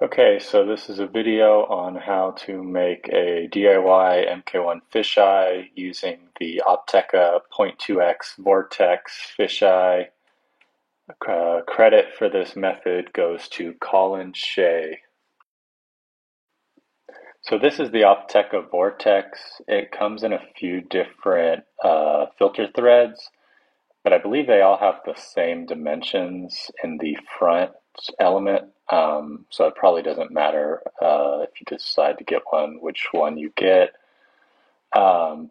Okay, so this is a video on how to make a DIY MK1 fisheye using the Opteka 0.2x Vortex fisheye. Credit for this method goes to Colin Shea. So this is the Opteka Vortex. It comes in a few different filter threads, but I believe they all have the same dimensions in the front element. So it probably doesn't matter if you decide to get one, which one you get.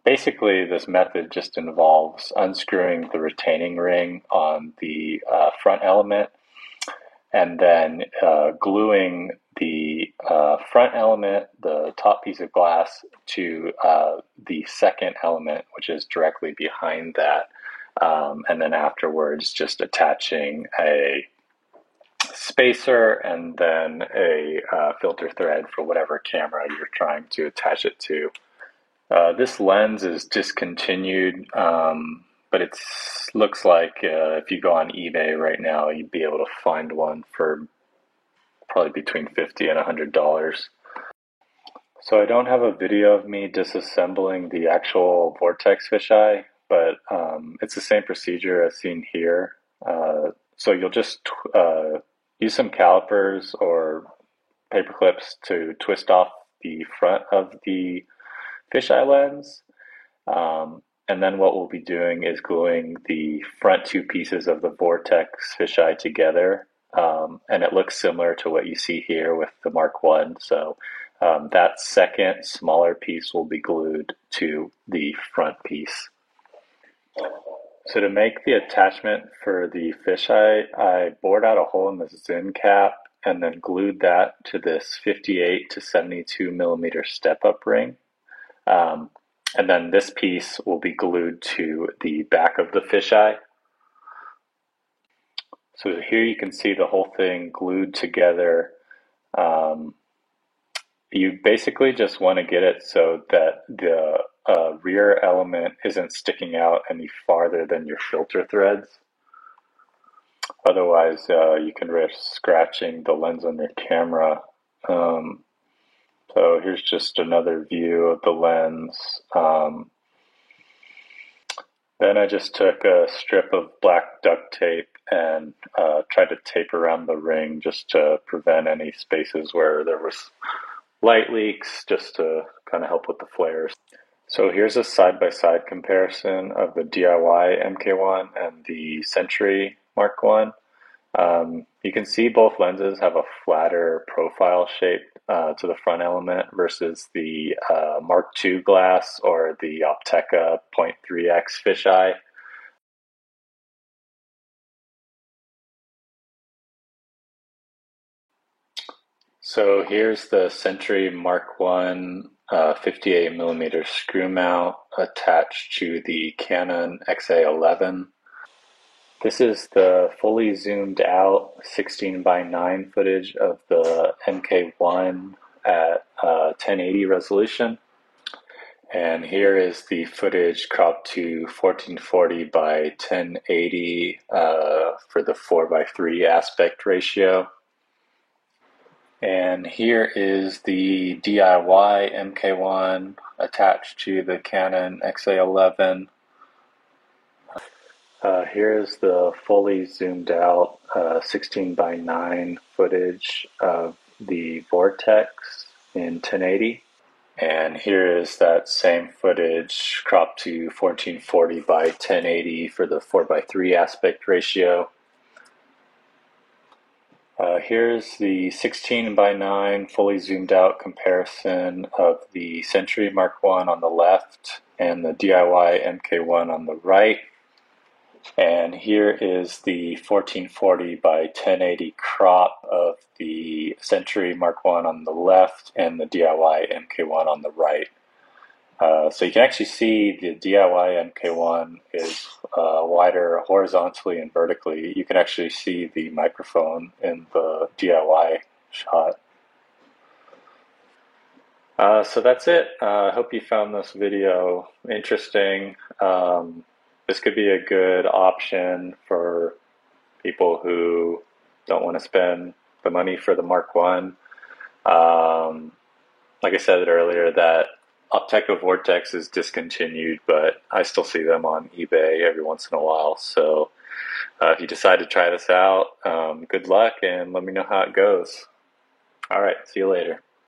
Basically, this method just involves unscrewing the retaining ring on the front element and then gluing the front element, the top piece of glass, to the second element, which is directly behind that. And then afterwards, just attaching a spacer and then a filter thread for whatever camera you're trying to attach it to. This lens is discontinued, but it looks like if you go on eBay right now, you'd be able to find one for probably between $50 and $100. So I don't have a video of me disassembling the actual Vortex fisheye, but it's the same procedure as seen here. So you'll just use some calipers or paper clips to twist off the front of the fisheye lens. And then what we'll be doing is gluing the front two pieces of the Vortex fisheye together. And it looks similar to what you see here with the Mark 1. So that second smaller piece will be glued to the front piece. So to make the attachment for the fisheye, I bored out a hole in the Zinn cap and then glued that to this 58 to 72 millimeter step-up ring. And then this piece will be glued to the back of the fisheye. So here you can see the whole thing glued together. You basically just want to get it so that the rear element isn't sticking out any farther than your filter threads. Otherwise, you can risk scratching the lens on your camera. So here's just another view of the lens. Then I just took a strip of black duct tape and tried to tape around the ring just to prevent any spaces where there was light leaks, just to kind of help with the flares. So here's a side-by-side comparison of the DIY MK1 and the Century Mark 1. You can see both lenses have a flatter profile shape to the front element versus the Mark II glass or the Opteka 0.3x fisheye. So here's the Century Mark 1 58 millimeter screw mount attached to the Canon XA11. This is the fully zoomed out 16:9 footage of the MK1 at 1080 resolution. And here is the footage cropped to 1440 by 1080 for the 4:3 aspect ratio. And here is the DIY MK1 attached to the Canon XA11. Here's the fully zoomed out 16:9 footage of the Vortex in 1080. And here is that same footage cropped to 1440 by 1080 for the 4:3 aspect ratio. Here's the 16:9 fully zoomed out comparison of the Century Mark 1 on the left and the DIY MK1 on the right. And here is the 1440 by 1080 crop of the Century Mark 1 on the left and the DIY MK1 on the right. So you can actually see the DIY MK1 is wider horizontally and vertically. You can actually see the microphone in the DIY shot. So that's it. I hope you found this video interesting. This could be a good option for people who don't want to spend the money for the Mark 1. Um, like I said earlier, that Opteco Vortex is discontinued, but I still see them on eBay every once in a while. So if you decide to try this out, good luck and let me know how it goes. All right, see you later.